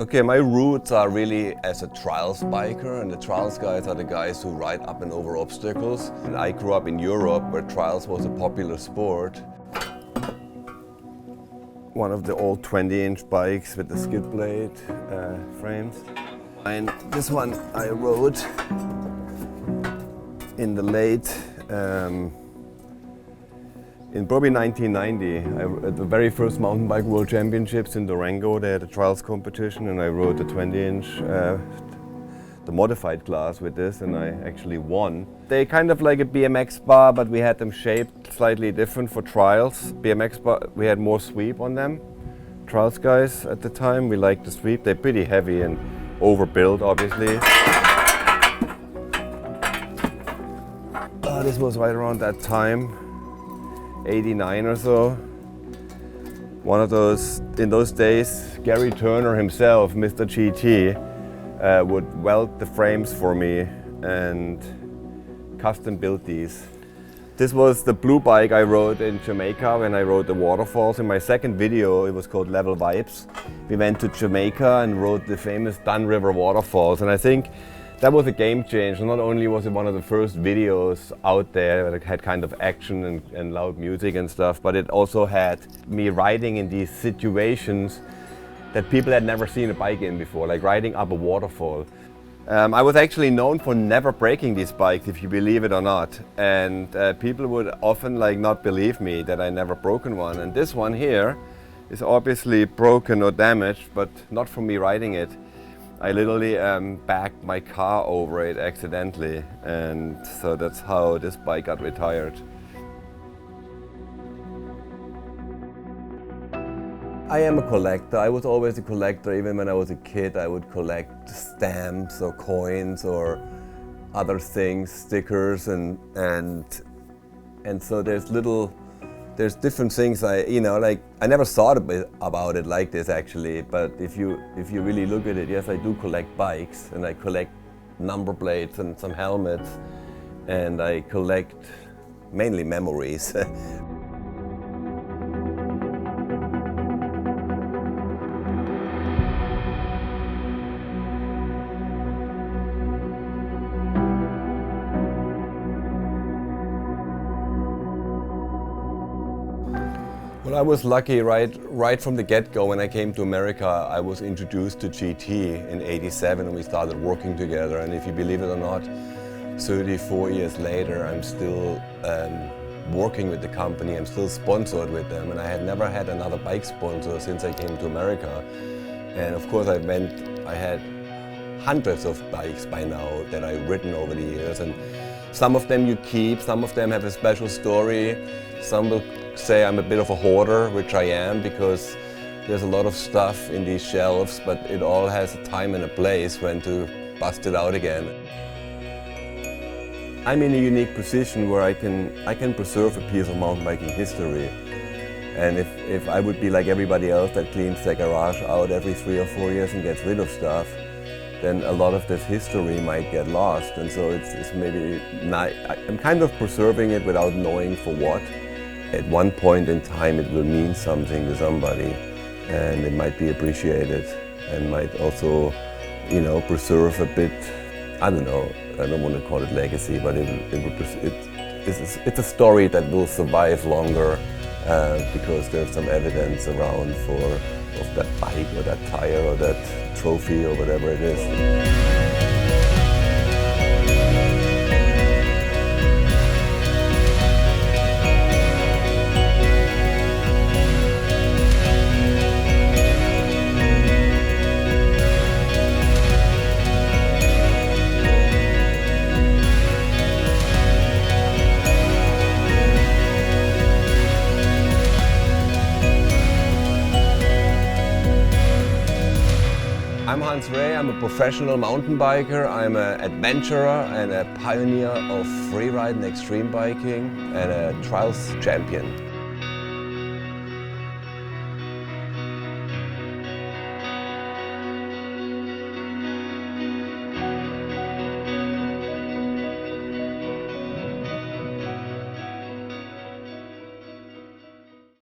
Okay, my roots are really as a trials biker, and the trials guys are the guys who ride up and over obstacles. And I grew up in Europe where trials was a popular sport. One of the old 20-inch bikes with the skid blade frames. And this one I rode in the late, in probably 1990, at the very first mountain bike world championships in Durango, they had a trials competition and I rode the 20-inch, the modified class with this, and I actually won. They kind of like a BMX bar, but we had them shaped slightly different for trials. BMX bar, we had more sweep on them. Trials guys at the time, we liked the sweep. They're pretty heavy and overbuilt, obviously. This was right around that time. 89 or so. One of those, in those days, Gary Turner himself, Mr. GT, would weld the frames for me and custom build these. This was the blue bike I rode in Jamaica when I rode the waterfalls. In my second video, it was called Level Vibes. We went to Jamaica and rode the famous Dun River waterfalls, and I think that was a game changer. Not only was it one of the first videos out there that had kind of action and loud music and stuff, but it also had me riding in these situations that people had never seen a bike in before, like riding up a waterfall. I was actually known for never breaking these bikes, if you believe it or not. And people would often not believe me that I never broken one. And this one here is obviously broken or damaged, but not from me riding it. I literally backed my car over it accidentally, and so that's how this bike got retired. I am a collector. I was always a collector. Even when I was a kid, I would collect stamps or coins or other things, stickers, and so there's different things I never thought about it like this actually, but if you really look at it, yes, I do collect bikes, and I collect number plates and some helmets, and I collect mainly memories. Well, I was lucky right from the get-go. When I came to America, I was introduced to GT in '87 and we started working together. And if you believe it or not, 34 years later, I'm still working with the company. I'm still sponsored with them, and I had never had another bike sponsor since I came to America. And of course, I had hundreds of bikes by now that I've ridden over the years, and some of them you keep, some of them have a special story. Some will say I'm a bit of a hoarder, which I am, because there's a lot of stuff in these shelves, but it all has a time and a place when to bust it out again. I'm in a unique position where I can preserve a piece of mountain biking history. And if I would be like everybody else that cleans their garage out every 3 or 4 years and gets rid of stuff, then a lot of this history might get lost. And so it's maybe not, I'm kind of preserving it without knowing for what. At one point in time it will mean something to somebody, and it might be appreciated and might also, preserve a bit, I don't know, I don't want to call it legacy, but it's a story that will survive longer because there's some evidence around of that bike or that tire or that trophy or whatever it is. I'm Hans Rey. I'm a professional mountain biker. I'm an adventurer and a pioneer of freeride and extreme biking, and a trials champion.